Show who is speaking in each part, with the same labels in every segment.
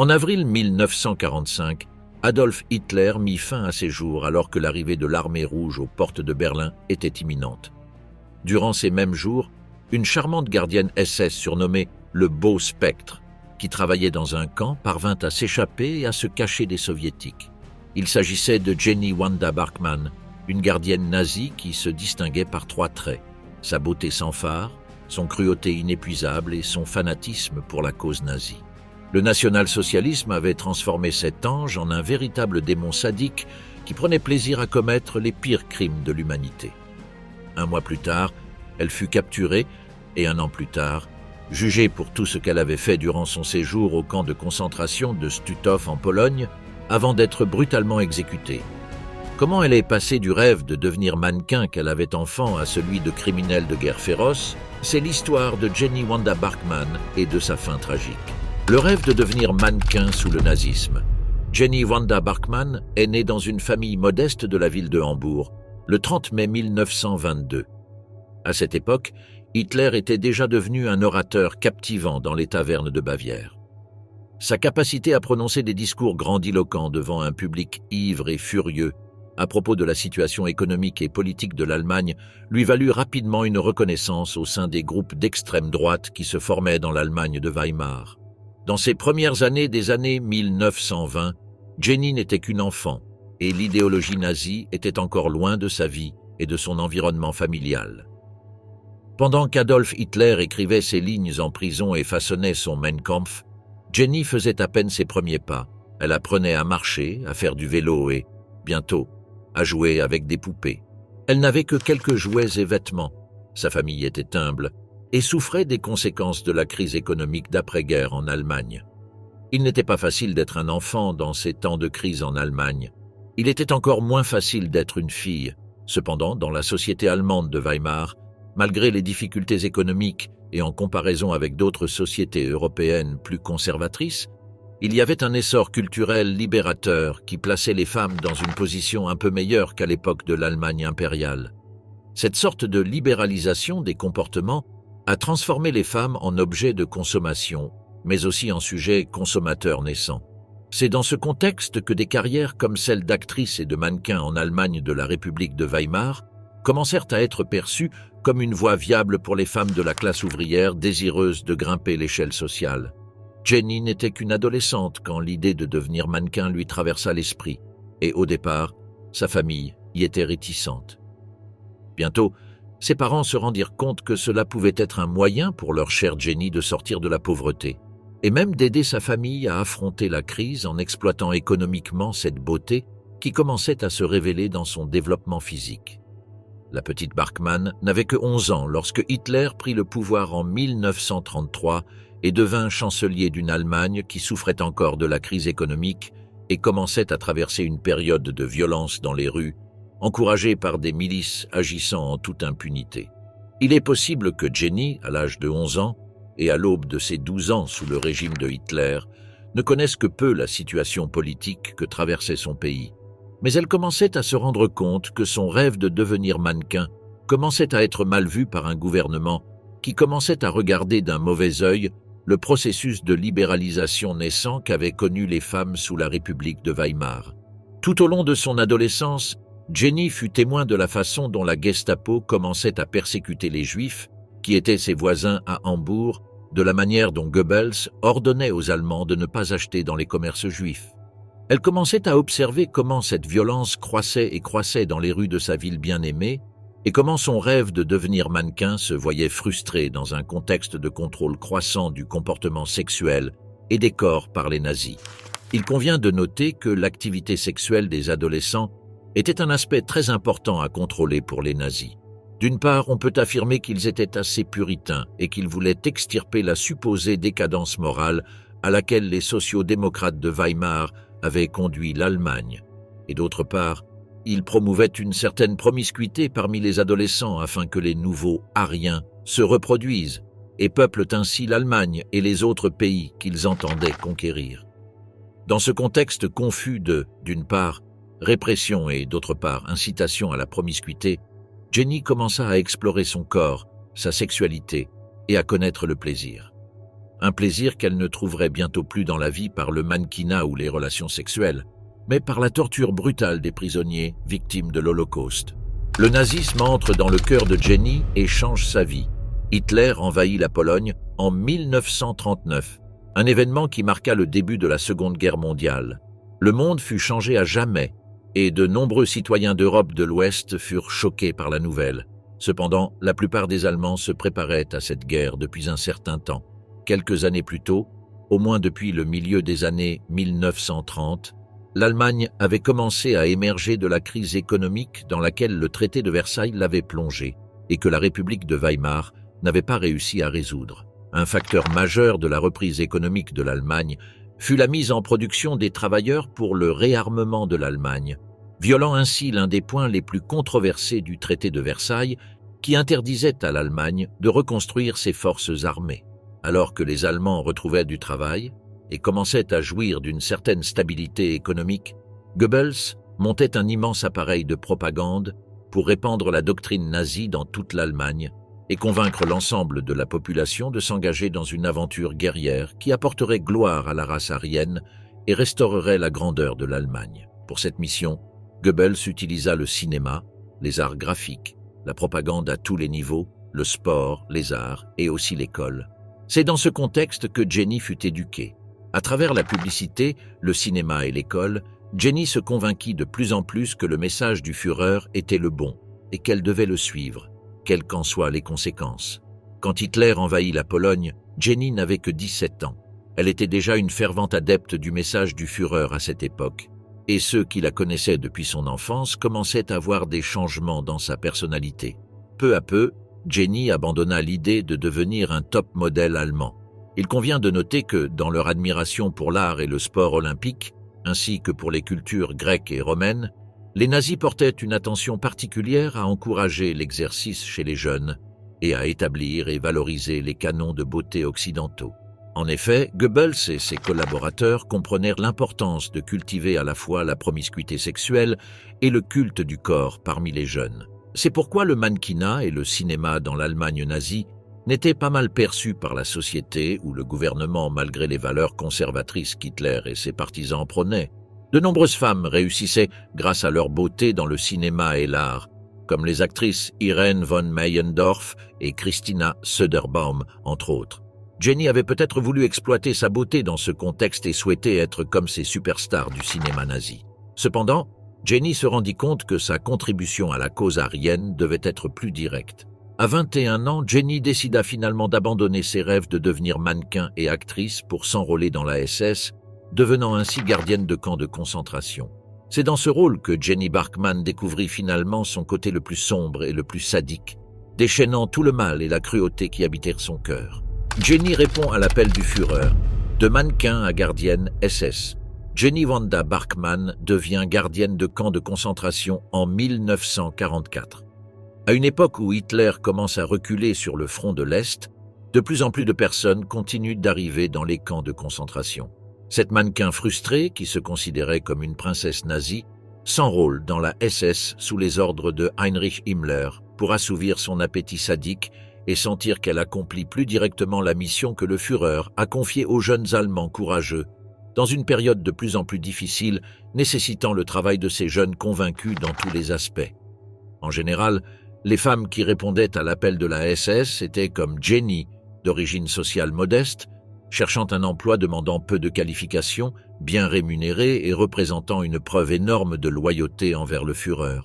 Speaker 1: En avril 1945, Adolf Hitler mit fin à ses jours alors que l'arrivée de l'armée rouge aux portes de Berlin était imminente. Durant ces mêmes jours, une charmante gardienne SS surnommée le Beau Spectre, qui travaillait dans un camp, parvint à s'échapper et à se cacher des soviétiques. Il s'agissait de Jenny Wanda Bachmann, une gardienne nazie qui se distinguait par 3 traits: sa beauté sans fard, son cruauté inépuisable et son fanatisme pour la cause nazie. Le national-socialisme avait transformé cet ange en un véritable démon sadique qui prenait plaisir à commettre les pires crimes de l'humanité. 1 mois plus tard, elle fut capturée et 1 an plus tard, jugée pour tout ce qu'elle avait fait durant son séjour au camp de concentration de Stutthof en Pologne, avant d'être brutalement exécutée. Comment elle est passée du rêve de devenir mannequin qu'elle avait enfant à celui de criminel de guerre féroce, c'est l'histoire de Jenny Wanda Bachmann et de sa fin tragique. Le rêve de devenir mannequin sous le nazisme. Jenny Wanda Bachmann est née dans une famille modeste de la ville de Hambourg, le 30 mai 1922. À cette époque, Hitler était déjà devenu un orateur captivant dans les tavernes de Bavière. Sa capacité à prononcer des discours grandiloquents devant un public ivre et furieux à propos de la situation économique et politique de l'Allemagne lui valut rapidement une reconnaissance au sein des groupes d'extrême droite qui se formaient dans l'Allemagne de Weimar. Dans ses premières années des années 1920, Jenny n'était qu'une enfant et l'idéologie nazie était encore loin de sa vie et de son environnement familial. Pendant qu'Adolf Hitler écrivait ses lignes en prison et façonnait son Mein Kampf, Jenny faisait à peine ses premiers pas. Elle apprenait à marcher, à faire du vélo et, bientôt, à jouer avec des poupées. Elle n'avait que quelques jouets et vêtements. Sa famille était humble et souffrait des conséquences de la crise économique d'après-guerre en Allemagne. Il n'était pas facile d'être un enfant dans ces temps de crise en Allemagne. Il était encore moins facile d'être une fille. Cependant, dans la société allemande de Weimar, malgré les difficultés économiques et en comparaison avec d'autres sociétés européennes plus conservatrices, il y avait un essor culturel libérateur qui plaçait les femmes dans une position un peu meilleure qu'à l'époque de l'Allemagne impériale. Cette sorte de libéralisation des comportements a transformé les femmes en objets de consommation, mais aussi en sujets consommateurs naissants. C'est dans ce contexte que des carrières comme celle d'actrice et de mannequin en Allemagne de la République de Weimar commencèrent à être perçues comme une voie viable pour les femmes de la classe ouvrière désireuses de grimper l'échelle sociale. Jenny n'était qu'une adolescente quand l'idée de devenir mannequin lui traversa l'esprit, et au départ, sa famille y était réticente. Bientôt, ses parents se rendirent compte que cela pouvait être un moyen pour leur chère Jenny de sortir de la pauvreté, et même d'aider sa famille à affronter la crise en exploitant économiquement cette beauté qui commençait à se révéler dans son développement physique. La petite Bachmann n'avait que 11 ans lorsque Hitler prit le pouvoir en 1933 et devint chancelier d'une Allemagne qui souffrait encore de la crise économique et commençait à traverser une période de violence dans les rues, encouragée par des milices agissant en toute impunité. Il est possible que Jenny, à l'âge de 11 ans, et à l'aube de ses 12 ans sous le régime de Hitler, ne connaisse que peu la situation politique que traversait son pays. Mais elle commençait à se rendre compte que son rêve de devenir mannequin commençait à être mal vu par un gouvernement qui commençait à regarder d'un mauvais œil le processus de libéralisation naissant qu'avaient connu les femmes sous la République de Weimar. Tout au long de son adolescence, Jenny fut témoin de la façon dont la Gestapo commençait à persécuter les Juifs, qui étaient ses voisins à Hambourg, de la manière dont Goebbels ordonnait aux Allemands de ne pas acheter dans les commerces juifs. Elle commençait à observer comment cette violence croissait et croissait dans les rues de sa ville bien-aimée, et comment son rêve de devenir mannequin se voyait frustré dans un contexte de contrôle croissant du comportement sexuel et des corps par les nazis. Il convient de noter que l'activité sexuelle des adolescents était un aspect très important à contrôler pour les nazis. D'une part, on peut affirmer qu'ils étaient assez puritains et qu'ils voulaient extirper la supposée décadence morale à laquelle les sociaux-démocrates de Weimar avaient conduit l'Allemagne. Et d'autre part, ils promouvaient une certaine promiscuité parmi les adolescents afin que les nouveaux Aryens se reproduisent et peuplent ainsi l'Allemagne et les autres pays qu'ils entendaient conquérir. Dans ce contexte confus de, d'une part, répression et d'autre part, incitation à la promiscuité, Jenny commença à explorer son corps, sa sexualité et à connaître le plaisir. un plaisir qu'elle ne trouverait bientôt plus dans la vie par le mannequinat ou les relations sexuelles, mais par la torture brutale des prisonniers victimes de l'Holocauste. Le nazisme entre dans le cœur de Jenny et change sa vie. Hitler envahit la Pologne en 1939, un événement qui marqua le début de la Seconde Guerre mondiale. Le monde fut changé à jamais, et de nombreux citoyens d'Europe de l'Ouest furent choqués par la nouvelle. Cependant, la plupart des Allemands se préparaient à cette guerre depuis un certain temps. Quelques années plus tôt, au moins depuis le milieu des années 1930, l'Allemagne avait commencé à émerger de la crise économique dans laquelle le traité de Versailles l'avait plongée et que la République de Weimar n'avait pas réussi à résoudre. Un facteur majeur de la reprise économique de l'Allemagne fut la mise en production des travailleurs pour le réarmement de l'Allemagne, violant ainsi l'un des points les plus controversés du traité de Versailles qui interdisait à l'Allemagne de reconstruire ses forces armées. Alors que les Allemands retrouvaient du travail et commençaient à jouir d'une certaine stabilité économique, Goebbels montait un immense appareil de propagande pour répandre la doctrine nazie dans toute l'Allemagne et convaincre l'ensemble de la population de s'engager dans une aventure guerrière qui apporterait gloire à la race aryenne et restaurerait la grandeur de l'Allemagne. Pour cette mission, Goebbels utilisa le cinéma, les arts graphiques, la propagande à tous les niveaux, le sport, les arts et aussi l'école. C'est dans ce contexte que Jenny fut éduquée. À travers la publicité, le cinéma et l'école, Jenny se convainquit de plus en plus que le message du Führer était le bon et qu'elle devait le suivre, quelles qu'en soient les conséquences. Quand Hitler envahit la Pologne, Jenny n'avait que 17 ans. Elle était déjà une fervente adepte du message du Führer à cette époque, et ceux qui la connaissaient depuis son enfance commençaient à voir des changements dans sa personnalité. Peu à peu, Jenny abandonna l'idée de devenir un top modèle allemand. Il convient de noter que, dans leur admiration pour l'art et le sport olympique, ainsi que pour les cultures grecques et romaines, les nazis portaient une attention particulière à encourager l'exercice chez les jeunes et à établir et valoriser les canons de beauté occidentaux. En effet, Goebbels et ses collaborateurs comprenèrent l'importance de cultiver à la fois la promiscuité sexuelle et le culte du corps parmi les jeunes. C'est pourquoi le mannequinat et le cinéma dans l'Allemagne nazie n'étaient pas mal perçus par la société ou le gouvernement malgré les valeurs conservatrices qu'Hitler et ses partisans prônaient. De nombreuses femmes réussissaient grâce à leur beauté dans le cinéma et l'art, comme les actrices Irene von Meyendorff et Christina Söderbaum, entre autres. Jenny avait peut-être voulu exploiter sa beauté dans ce contexte et souhaitait être comme ces superstars du cinéma nazi. Cependant, Jenny se rendit compte que sa contribution à la cause aryenne devait être plus directe. À 21 ans, Jenny décida finalement d'abandonner ses rêves de devenir mannequin et actrice pour s'enrôler dans la SS, devenant ainsi gardienne de camp de concentration. C'est dans ce rôle que Jenny Bachmann découvrit finalement son côté le plus sombre et le plus sadique, déchaînant tout le mal et la cruauté qui habitèrent son cœur. Jenny répond à l'appel du Führer. De mannequin à gardienne SS, Jenny Wanda Bachmann devient gardienne de camp de concentration en 1944. À une époque où Hitler commence à reculer sur le front de l'Est, de plus en plus de personnes continuent d'arriver dans les camps de concentration. Cette mannequin frustrée, qui se considérait comme une princesse nazie, s'enrôle dans la SS sous les ordres de Heinrich Himmler pour assouvir son appétit sadique et sentir qu'elle accomplit plus directement la mission que le Führer a confiée aux jeunes Allemands courageux, dans une période de plus en plus difficile, nécessitant le travail de ces jeunes convaincus dans tous les aspects. En général, les femmes qui répondaient à l'appel de la SS étaient comme Jenny, d'origine sociale modeste, cherchant un emploi demandant peu de qualifications, bien rémunéré et représentant une preuve énorme de loyauté envers le Führer.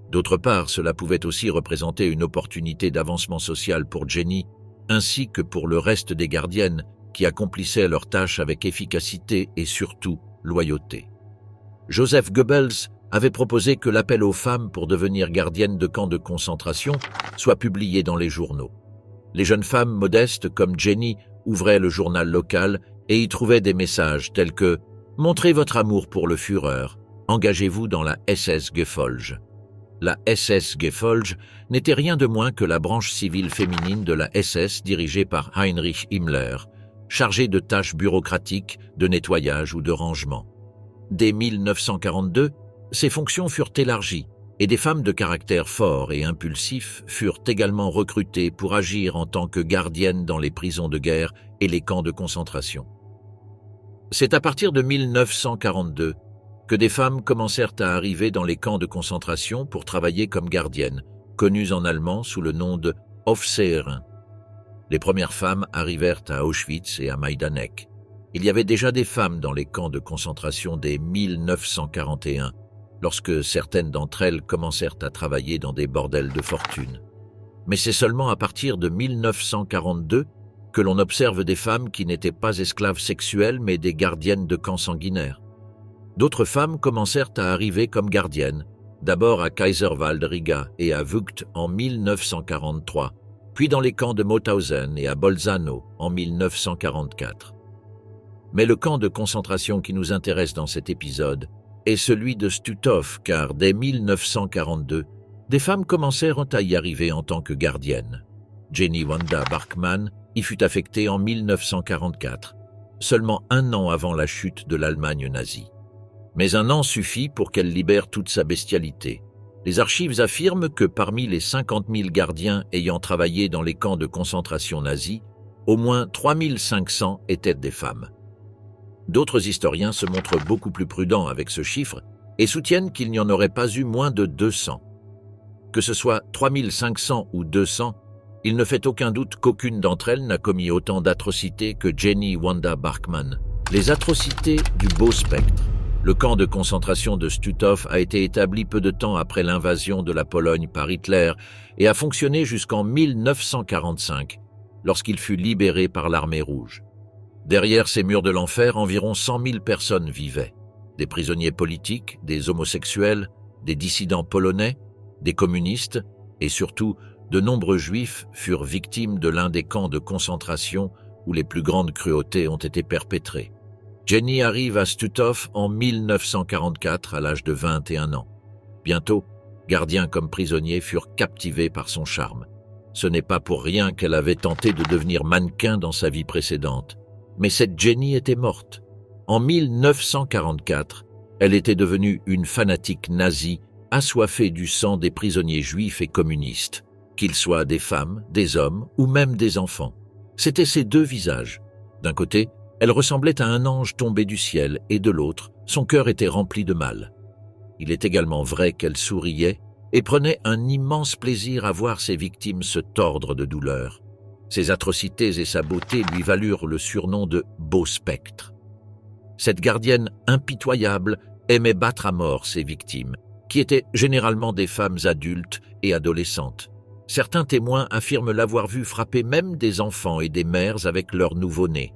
Speaker 1: D'autre part, cela pouvait aussi représenter une opportunité d'avancement social pour Jenny, ainsi que pour le reste des gardiennes qui accomplissaient leurs tâches avec efficacité et surtout loyauté. Joseph Goebbels avait proposé que l'appel aux femmes pour devenir gardiennes de camps de concentration soit publié dans les journaux. Les jeunes femmes modestes comme Jenny ouvraient le journal local et y trouvaient des messages tels que « Montrez votre amour pour le Führer, engagez-vous dans la SS Gefolge ». La SS Gefolge n'était rien de moins que la branche civile féminine de la SS dirigée par Heinrich Himmler, chargée de tâches bureaucratiques, de nettoyage ou de rangement. Dès 1942, ses fonctions furent élargies et des femmes de caractère fort et impulsif furent également recrutées pour agir en tant que gardiennes dans les prisons de guerre et les camps de concentration. C'est à partir de 1942 que des femmes commencèrent à arriver dans les camps de concentration pour travailler comme gardiennes, connues en allemand sous le nom de Aufseherin. Les premières femmes arrivèrent à Auschwitz et à Majdanek. Il y avait déjà des femmes dans les camps de concentration dès 1941, lorsque certaines d'entre elles commencèrent à travailler dans des bordels de fortune. Mais c'est seulement à partir de 1942 que l'on observe des femmes qui n'étaient pas esclaves sexuelles mais des gardiennes de camps sanguinaires. D'autres femmes commencèrent à arriver comme gardiennes, d'abord à Kaiserwald Riga et à Vught en 1943, puis dans les camps de Mauthausen et à Bolzano en 1944. Mais le camp de concentration qui nous intéresse dans cet épisode est celui de Stutthof, car dès 1942, des femmes commencèrent à y arriver en tant que gardiennes. Jenny Wanda Bachmann y fut affectée en 1944, seulement un an avant la chute de l'Allemagne nazie. Mais un an suffit pour qu'elle libère toute sa bestialité. Les archives affirment que parmi les 50 000 gardiens ayant travaillé dans les camps de concentration nazis, au moins 3 500 étaient des femmes. D'autres historiens se montrent beaucoup plus prudents avec ce chiffre et soutiennent qu'il n'y en aurait pas eu moins de 200. Que ce soit 3 500 ou 200, il ne fait aucun doute qu'aucune d'entre elles n'a commis autant d'atrocités que Jenny Wanda Bachmann. Les atrocités du beau spectre. Le camp de concentration de Stutthof a été établi peu de temps après l'invasion de la Pologne par Hitler et a fonctionné jusqu'en 1945, lorsqu'il fut libéré par l'armée rouge. Derrière ces murs de l'enfer, environ 100 000 personnes vivaient. Des prisonniers politiques, des homosexuels, des dissidents polonais, des communistes et surtout de nombreux juifs furent victimes de l'un des camps de concentration où les plus grandes cruautés ont été perpétrées. Jenny arrive à Stutthof en 1944 à l'âge de 21 ans. Bientôt, gardiens comme prisonniers furent captivés par son charme. Ce n'est pas pour rien qu'elle avait tenté de devenir mannequin dans sa vie précédente. Mais cette Jenny était morte. En 1944, elle était devenue une fanatique nazie, assoiffée du sang des prisonniers juifs et communistes, qu'ils soient des femmes, des hommes ou même des enfants. C'étaient ces deux visages. D'un côté, elle ressemblait à un ange tombé du ciel et de l'autre, son cœur était rempli de mal. Il est également vrai qu'elle souriait et prenait un immense plaisir à voir ses victimes se tordre de douleur. Ses atrocités et sa beauté lui valurent le surnom de « beau spectre ». Cette gardienne impitoyable aimait battre à mort ses victimes, qui étaient généralement des femmes adultes et adolescentes. Certains témoins affirment l'avoir vue frapper même des enfants et des mères avec leur nouveau-né.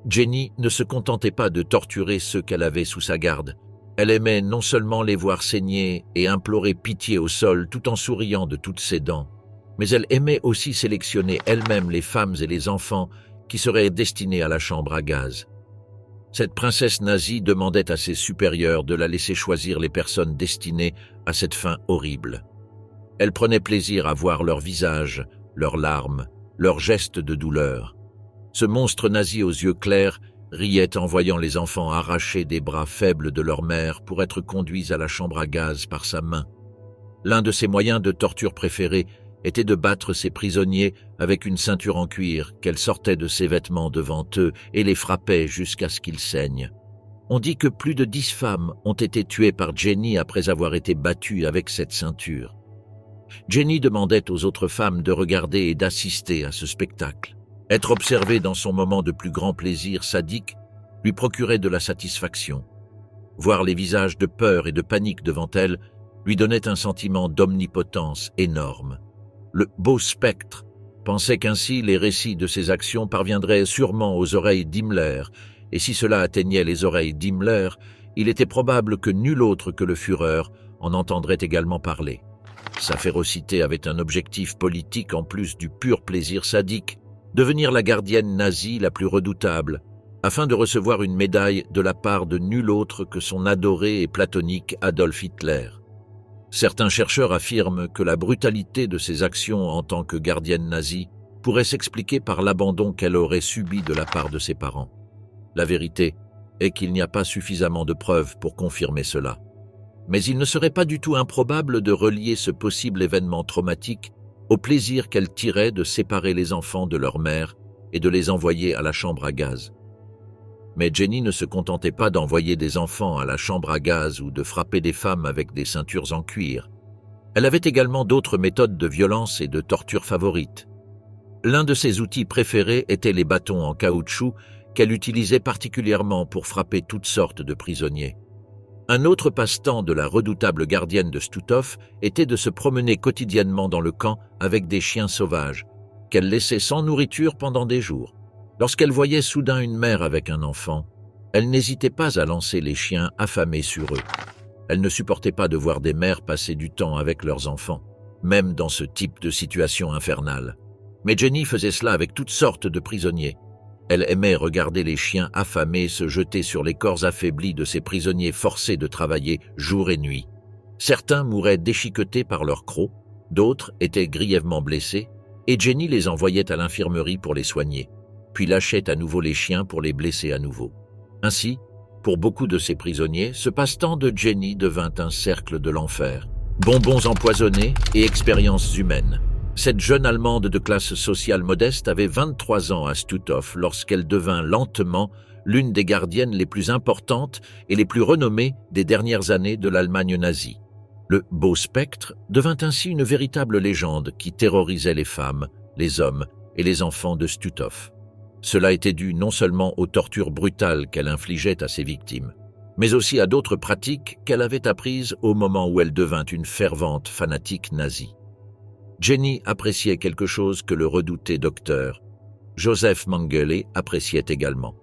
Speaker 1: Jenny ne se contentait pas de torturer ceux qu'elle avait sous sa garde. Elle aimait non seulement les voir saigner et implorer pitié au sol tout en souriant de toutes ses dents, mais elle aimait aussi sélectionner elle-même les femmes et les enfants qui seraient destinés à la chambre à gaz. Cette princesse nazie demandait à ses supérieurs de la laisser choisir les personnes destinées à cette fin horrible. Elle prenait plaisir à voir leurs visages, leurs larmes, leurs gestes de douleur. Ce monstre nazi aux yeux clairs riait en voyant les enfants arrachés des bras faibles de leur mère pour être conduits à la chambre à gaz par sa main. L'un de ses moyens de torture préférés était de battre ses prisonniers avec une ceinture en cuir qu'elle sortait de ses vêtements devant eux et les frappait jusqu'à ce qu'ils saignent. On dit que plus de 10 femmes ont été tuées par Jenny après avoir été battues avec cette ceinture. Jenny demandait aux autres femmes de regarder et d'assister à ce spectacle. Être observée dans son moment de plus grand plaisir sadique lui procurait de la satisfaction. Voir les visages de peur et de panique devant elle lui donnait un sentiment d'omnipotence énorme. Le beau spectre pensait qu'ainsi les récits de ses actions parviendraient sûrement aux oreilles d'Himmler, et si cela atteignait les oreilles d'Himmler, il était probable que nul autre que le Führer en entendrait également parler. Sa férocité avait un objectif politique en plus du pur plaisir sadique, devenir la gardienne nazie la plus redoutable, afin de recevoir une médaille de la part de nul autre que son adoré et platonique Adolf Hitler. Certains chercheurs affirment que la brutalité de ses actions en tant que gardienne nazie pourrait s'expliquer par l'abandon qu'elle aurait subi de la part de ses parents. La vérité est qu'il n'y a pas suffisamment de preuves pour confirmer cela. mais il ne serait pas du tout improbable de relier ce possible événement traumatique au plaisir qu'elle tirait de séparer les enfants de leur mère et de les envoyer à la chambre à gaz. Mais Jenny ne se contentait pas d'envoyer des enfants à la chambre à gaz ou de frapper des femmes avec des ceintures en cuir. Elle avait également d'autres méthodes de violence et de torture favorites. L'un de ses outils préférés était les bâtons en caoutchouc qu'elle utilisait particulièrement pour frapper toutes sortes de prisonniers. Un autre passe-temps de la redoutable gardienne de Stutthof était de se promener quotidiennement dans le camp avec des chiens sauvages, qu'elle laissait sans nourriture pendant des jours. Lorsqu'elle voyait soudain une mère avec un enfant, elle n'hésitait pas à lancer les chiens affamés sur eux. Elle ne supportait pas de voir des mères passer du temps avec leurs enfants, même dans ce type de situation infernale. Mais Jenny faisait cela avec toutes sortes de prisonniers. Elle aimait regarder les chiens affamés se jeter sur les corps affaiblis de ces prisonniers forcés de travailler jour et nuit. Certains mouraient déchiquetés par leurs crocs, d'autres étaient grièvement blessés, et Jenny les envoyait à l'infirmerie pour les soigner, puis lâchait à nouveau les chiens pour les blesser à nouveau. Ainsi, pour beaucoup de ces prisonniers, ce passe-temps de Jenny devint un cercle de l'enfer. Bonbons empoisonnés et expériences humaines. Cette jeune Allemande de classe sociale modeste avait 23 ans à Stutthof lorsqu'elle devint lentement l'une des gardiennes les plus importantes et les plus renommées des dernières années de l'Allemagne nazie. Le beau spectre devint ainsi une véritable légende qui terrorisait les femmes, les hommes et les enfants de Stutthof. Cela était dû non seulement aux tortures brutales qu'elle infligeait à ses victimes, mais aussi à d'autres pratiques qu'elle avait apprises au moment où elle devint une fervente fanatique nazie. Jenny appréciait quelque chose que le redouté docteur Joseph Mengele appréciait également.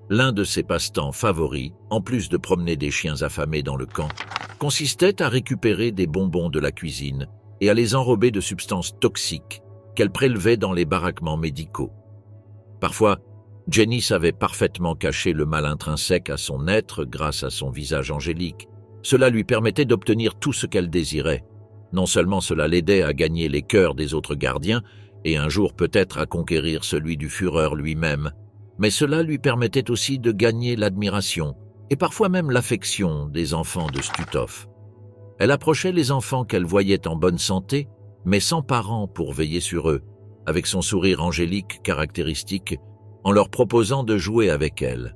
Speaker 1: L'un de ses passe-temps favoris, en plus de promener des chiens affamés dans le camp, consistait à récupérer des bonbons de la cuisine et à les enrober de substances toxiques qu'elle prélevait dans les baraquements médicaux. Parfois, Jenny savait parfaitement cacher le mal intrinsèque à son être grâce à son visage angélique. Cela lui permettait d'obtenir tout ce qu'elle désirait. Non seulement cela l'aidait à gagner les cœurs des autres gardiens, et un jour peut-être à conquérir celui du Führer lui-même, mais cela lui permettait aussi de gagner l'admiration, et parfois même l'affection des enfants de Stutthof. Elle approchait les enfants qu'elle voyait en bonne santé, mais sans parents pour veiller sur eux, avec son sourire angélique caractéristique, en leur proposant de jouer avec elle.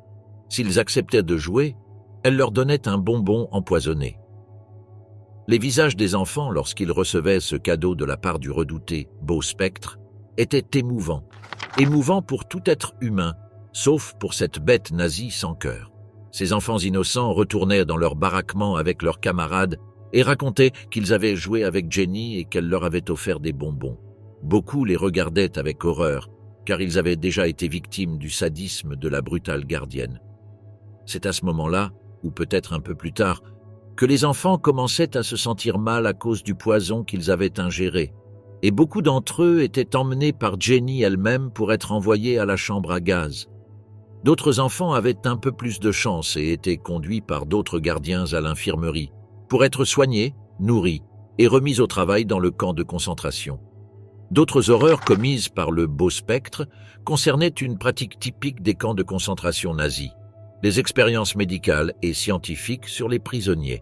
Speaker 1: S'ils acceptaient de jouer, elle leur donnait un bonbon empoisonné. Les visages des enfants, lorsqu'ils recevaient ce cadeau de la part du redouté beau spectre, étaient émouvants. Émouvants pour tout être humain, sauf pour cette bête nazie sans cœur. Ces enfants innocents retournaient dans leur baraquement avec leurs camarades et racontaient qu'ils avaient joué avec Jenny et qu'elle leur avait offert des bonbons. Beaucoup les regardaient avec horreur, car ils avaient déjà été victimes du sadisme de la brutale gardienne. C'est à ce moment-là, ou peut-être un peu plus tard, que les enfants commençaient à se sentir mal à cause du poison qu'ils avaient ingéré, et beaucoup d'entre eux étaient emmenés par Jenny elle-même pour être envoyés à la chambre à gaz. D'autres enfants avaient un peu plus de chance et étaient conduits par d'autres gardiens à l'infirmerie, pour être soignés, nourris et remis au travail dans le camp de concentration. D'autres horreurs commises par le beau spectre concernaient une pratique typique des camps de concentration nazis, les expériences médicales et scientifiques sur les prisonniers.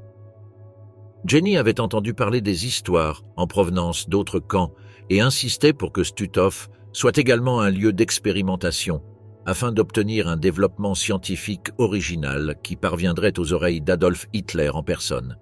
Speaker 1: Jenny avait entendu parler des histoires en provenance d'autres camps et insistait pour que Stutthof soit également un lieu d'expérimentation afin d'obtenir un développement scientifique original qui parviendrait aux oreilles d'Adolf Hitler en personne.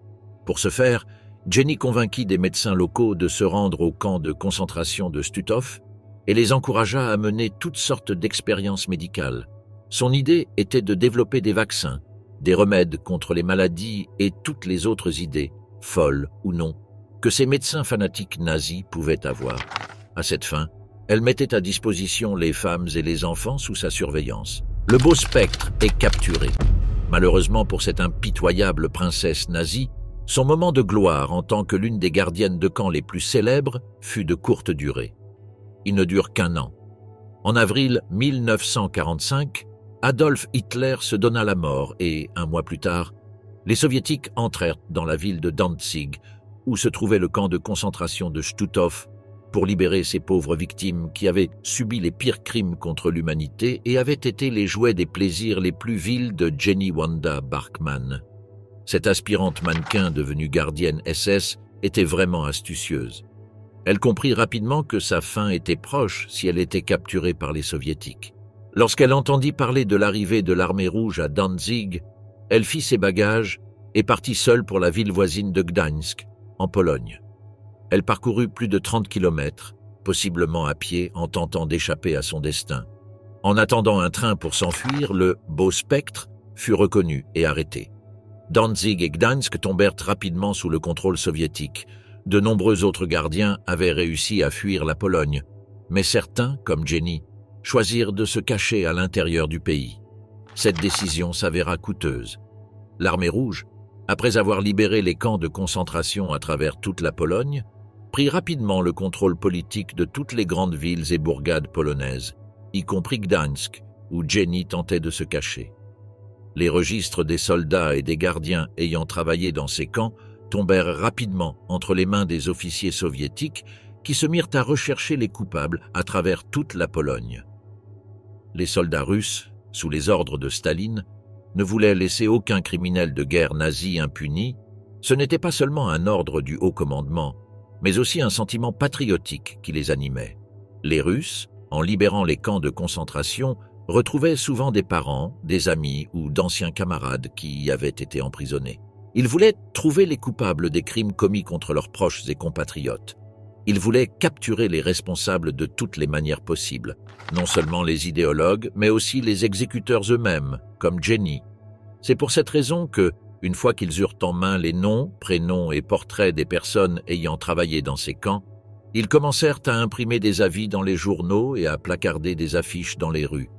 Speaker 1: Pour ce faire, Jenny convainquit des médecins locaux de se rendre au camp de concentration de Stutthof et les encouragea à mener toutes sortes d'expériences médicales. Son idée était de développer des vaccins, des remèdes contre les maladies et toutes les autres idées, folles ou non, que ces médecins fanatiques nazis pouvaient avoir. À cette fin, elle mettait à disposition les femmes et les enfants sous sa surveillance. Le beau spectre est capturé. Malheureusement pour cette impitoyable princesse nazie, son moment de gloire en tant que l'une des gardiennes de camp les plus célèbres fut de courte durée. Il ne dure qu'un an. En avril 1945, Adolf Hitler se donna la mort et, un mois plus tard, les soviétiques entrèrent dans la ville de Danzig, où se trouvait le camp de concentration de Stutthof, pour libérer ces pauvres victimes qui avaient subi les pires crimes contre l'humanité et avaient été les jouets des plaisirs les plus vils de Jenny Wanda Bachmann. Cette aspirante mannequin devenue gardienne SS était vraiment astucieuse. Elle comprit rapidement que sa fin était proche si elle était capturée par les Soviétiques. Lorsqu'elle entendit parler de l'arrivée de l'armée rouge à Danzig, elle fit ses bagages et partit seule pour la ville voisine de Gdańsk, en Pologne. Elle parcourut plus de 30 kilomètres, possiblement à pied, en tentant d'échapper à son destin. En attendant un train pour s'enfuir, le « beau spectre » fut reconnu et arrêté. Danzig et Gdańsk tombèrent rapidement sous le contrôle soviétique. De nombreux autres gardiens avaient réussi à fuir la Pologne, mais certains, comme Jenny, choisirent de se cacher à l'intérieur du pays. Cette décision s'avéra coûteuse. L'armée rouge, après avoir libéré les camps de concentration à travers toute la Pologne, prit rapidement le contrôle politique de toutes les grandes villes et bourgades polonaises, y compris Gdańsk, où Jenny tentait de se cacher. Les registres des soldats et des gardiens ayant travaillé dans ces camps tombèrent rapidement entre les mains des officiers soviétiques qui se mirent à rechercher les coupables à travers toute la Pologne. Les soldats russes, sous les ordres de Staline, ne voulaient laisser aucun criminel de guerre nazi impuni. Ce n'était pas seulement un ordre du haut commandement, mais aussi un sentiment patriotique qui les animait. Les Russes, en libérant les camps de concentration, retrouvaient souvent des parents, des amis ou d'anciens camarades qui y avaient été emprisonnés. Ils voulaient trouver les coupables des crimes commis contre leurs proches et compatriotes. Ils voulaient capturer les responsables de toutes les manières possibles, non seulement les idéologues, mais aussi les exécuteurs eux-mêmes, comme Jenny. C'est pour cette raison que, une fois qu'ils eurent en main les noms, prénoms et portraits des personnes ayant travaillé dans ces camps, ils commencèrent à imprimer des avis dans les journaux et à placarder des affiches dans les rues.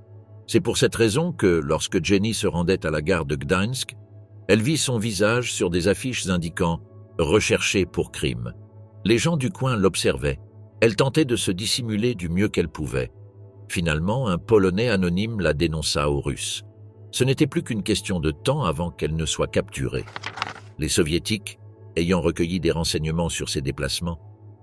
Speaker 1: C'est pour cette raison que, lorsque Jenny se rendait à la gare de Gdańsk, elle vit son visage sur des affiches indiquant « Recherché pour crime ». Les gens du coin l'observaient. Elle tentait de se dissimuler du mieux qu'elle pouvait. Finalement, un Polonais anonyme la dénonça aux Russes. Ce n'était plus qu'une question de temps avant qu'elle ne soit capturée. Les Soviétiques, ayant recueilli des renseignements sur ses déplacements,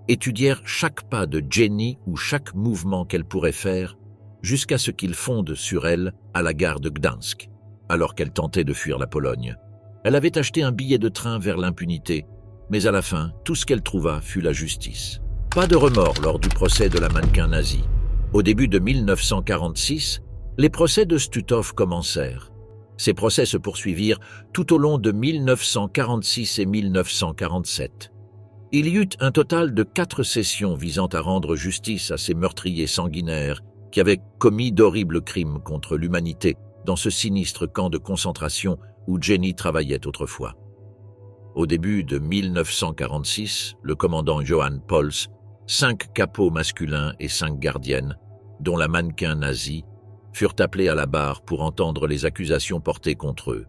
Speaker 1: étudièrent chaque pas de Jenny ou chaque mouvement qu'elle pourrait faire jusqu'à ce qu'ils fondent sur elle à la gare de Gdańsk, alors qu'elle tentait de fuir la Pologne. Elle avait acheté un billet de train vers l'impunité, mais à la fin, tout ce qu'elle trouva fut la justice. Pas de remords lors du procès de la mannequin nazie. Au début de 1946, les procès de Stutov commencèrent. Ces procès se poursuivirent tout au long de 1946 et 1947. Il y eut un total de 4 sessions visant à rendre justice à ces meurtriers sanguinaires qui avaient commis d'horribles crimes contre l'humanité dans ce sinistre camp de concentration où Jenny travaillait autrefois. Au début de 1946, le commandant Johann Pols, 5 capots masculins et 5 gardiennes, dont la mannequin nazie, furent appelés à la barre pour entendre les accusations portées contre eux.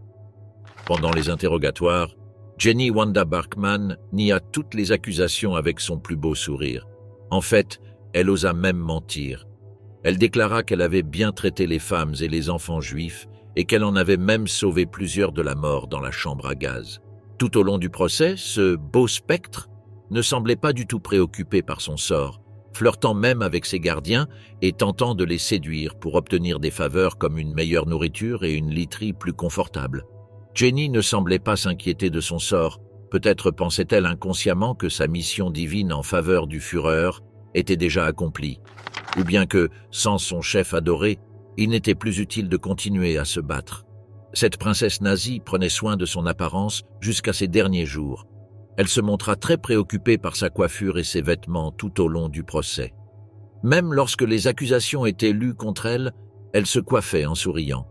Speaker 1: Pendant les interrogatoires, Jenny Wanda Bachmann nia toutes les accusations avec son plus beau sourire. En fait, elle osa même mentir. Elle déclara qu'elle avait bien traité les femmes et les enfants juifs et qu'elle en avait même sauvé plusieurs de la mort dans la chambre à gaz. Tout au long du procès, ce beau spectre ne semblait pas du tout préoccupé par son sort, flirtant même avec ses gardiens et tentant de les séduire pour obtenir des faveurs comme une meilleure nourriture et une literie plus confortable. Jenny ne semblait pas s'inquiéter de son sort, peut-être pensait-elle inconsciemment que sa mission divine en faveur du Führer était déjà accomplie, ou bien que, sans son chef adoré, il n'était plus utile de continuer à se battre. Cette princesse nazie prenait soin de son apparence jusqu'à ses derniers jours. Elle se montra très préoccupée par sa coiffure et ses vêtements tout au long du procès. Même lorsque les accusations étaient lues contre elle, elle se coiffait en souriant.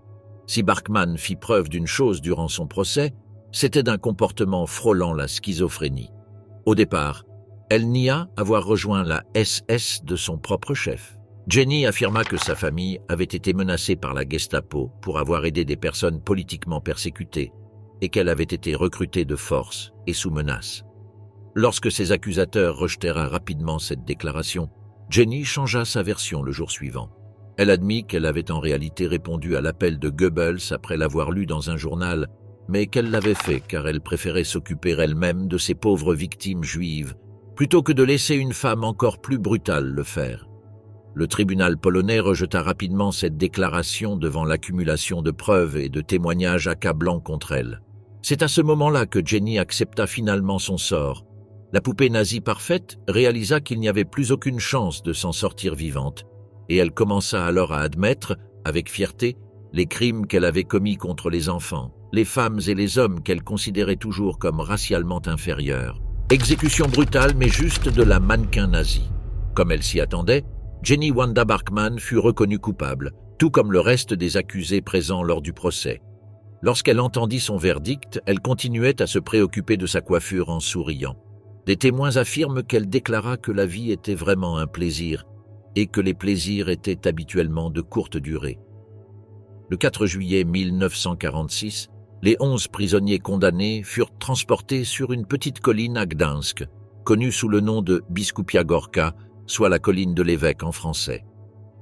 Speaker 1: Si Bachmann fit preuve d'une chose durant son procès, c'était d'un comportement frôlant la schizophrénie. Au départ, elle nia avoir rejoint la SS de son propre chef. Jenny affirma que sa famille avait été menacée par la Gestapo pour avoir aidé des personnes politiquement persécutées et qu'elle avait été recrutée de force et sous menace. Lorsque ses accusateurs rejetèrent rapidement cette déclaration, Jenny changea sa version le jour suivant. Elle admit qu'elle avait en réalité répondu à l'appel de Goebbels après l'avoir lu dans un journal, mais qu'elle l'avait fait car elle préférait s'occuper elle-même de ses pauvres victimes juives, plutôt que de laisser une femme encore plus brutale le faire. Le tribunal polonais rejeta rapidement cette déclaration devant l'accumulation de preuves et de témoignages accablants contre elle. C'est à ce moment-là que Jenny accepta finalement son sort. La poupée nazie parfaite réalisa qu'il n'y avait plus aucune chance de s'en sortir vivante, et elle commença alors à admettre, avec fierté, les crimes qu'elle avait commis contre les enfants, les femmes et les hommes qu'elle considérait toujours comme racialement inférieurs. Exécution brutale mais juste de la mannequin nazie. Comme elle s'y attendait, Jenny Wanda Bachmann fut reconnue coupable, tout comme le reste des accusés présents lors du procès. Lorsqu'elle entendit son verdict, elle continuait à se préoccuper de sa coiffure en souriant. Des témoins affirment qu'elle déclara que la vie était vraiment un plaisir et que les plaisirs étaient habituellement de courte durée. Le 4 juillet 1946, les 11 prisonniers condamnés furent transportés sur une petite colline à Gdańsk, connue sous le nom de Biskupia Gorka, soit la colline de l'évêque en français.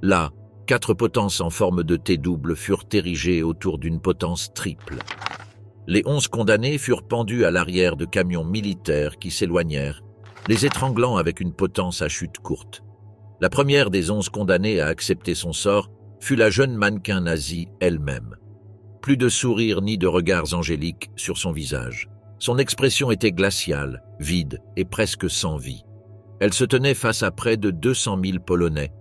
Speaker 1: Là, 4 potences en forme de T double furent érigées autour d'une potence triple. Les 11 condamnés furent pendus à l'arrière de camions militaires qui s'éloignèrent, les étranglant avec une potence à chute courte. La première des 11 condamnés à accepter son sort fut la jeune mannequin nazie elle-même. Plus de sourire ni de regards angéliques sur son visage. Son expression était glaciale, vide et presque sans vie. Elle se tenait face à près de 200 000 Polonais,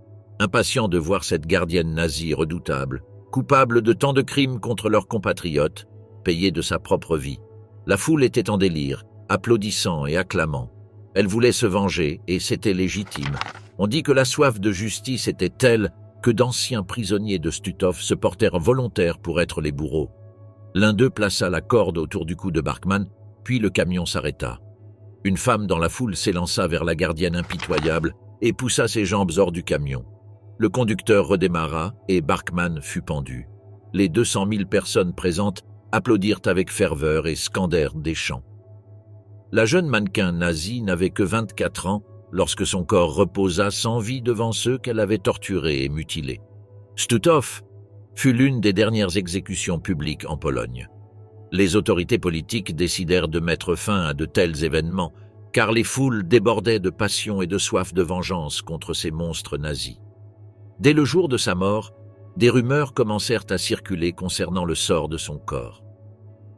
Speaker 1: impatients de voir cette gardienne nazie redoutable, coupable de tant de crimes contre leurs compatriotes, payée de sa propre vie. La foule était en délire, applaudissant et acclamant. Elle voulait se venger et c'était légitime. On dit que la soif de justice était telle que d'anciens prisonniers de Stutthof se portèrent volontaires pour être les bourreaux. L'un d'eux plaça la corde autour du cou de Bachmann, puis le camion s'arrêta. Une femme dans la foule s'élança vers la gardienne impitoyable et poussa ses jambes hors du camion. Le conducteur redémarra et Bachmann fut pendu. Les 200 000 personnes présentes applaudirent avec ferveur et scandèrent des chants. La jeune mannequin nazie n'avait que 24 ans lorsque son corps reposa sans vie devant ceux qu'elle avait torturés et mutilés. Stutthof fut l'une des dernières exécutions publiques en Pologne. Les autorités politiques décidèrent de mettre fin à de tels événements, car les foules débordaient de passion et de soif de vengeance contre ces monstres nazis. Dès le jour de sa mort, des rumeurs commencèrent à circuler concernant le sort de son corps.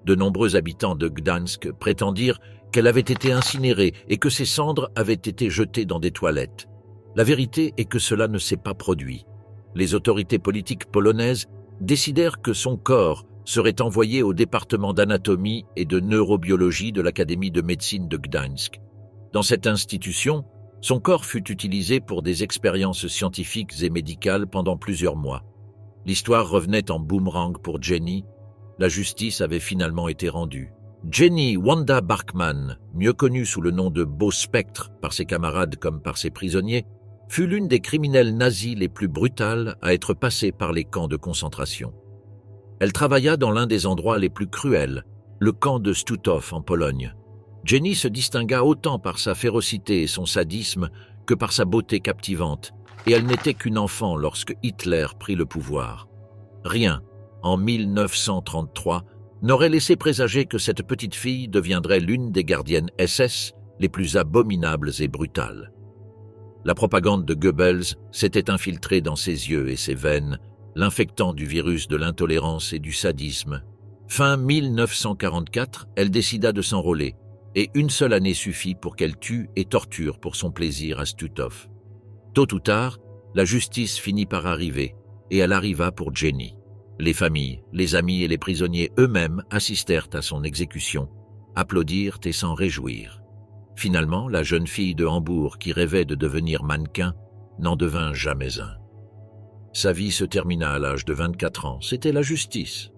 Speaker 1: De nombreux habitants de Gdańsk prétendirent qu'elle avait été incinérée et que ses cendres avaient été jetées dans des toilettes. La vérité est que cela ne s'est pas produit. Les autorités politiques polonaises décidèrent que son corps serait envoyé au département d'anatomie et de neurobiologie de l'Académie de médecine de Gdańsk. Dans cette institution, son corps fut utilisé pour des expériences scientifiques et médicales pendant plusieurs mois. L'histoire revenait en boomerang pour Jenny. La justice avait finalement été rendue. Jenny Wanda Bachmann, mieux connue sous le nom de Beau Spectre par ses camarades comme par ses prisonniers, fut l'une des criminelles nazies les plus brutales à être passées par les camps de concentration. Elle travailla dans l'un des endroits les plus cruels, le camp de Stutthof en Pologne. Jenny se distingua autant par sa férocité et son sadisme que par sa beauté captivante, et elle n'était qu'une enfant lorsque Hitler prit le pouvoir. Rien, en 1933, n'aurait laissé présager que cette petite fille deviendrait l'une des gardiennes SS les plus abominables et brutales. La propagande de Goebbels s'était infiltrée dans ses yeux et ses veines, l'infectant du virus de l'intolérance et du sadisme. Fin 1944, elle décida de s'enrôler, et une seule année suffit pour qu'elle tue et torture pour son plaisir à Stutthof. Tôt ou tard, la justice finit par arriver, et elle arriva pour Jenny. Les familles, les amis et les prisonniers eux-mêmes assistèrent à son exécution, applaudirent et s'en réjouirent. Finalement, la jeune fille de Hambourg qui rêvait de devenir mannequin n'en devint jamais un. Sa vie se termina à l'âge de 24 ans, c'était la justice.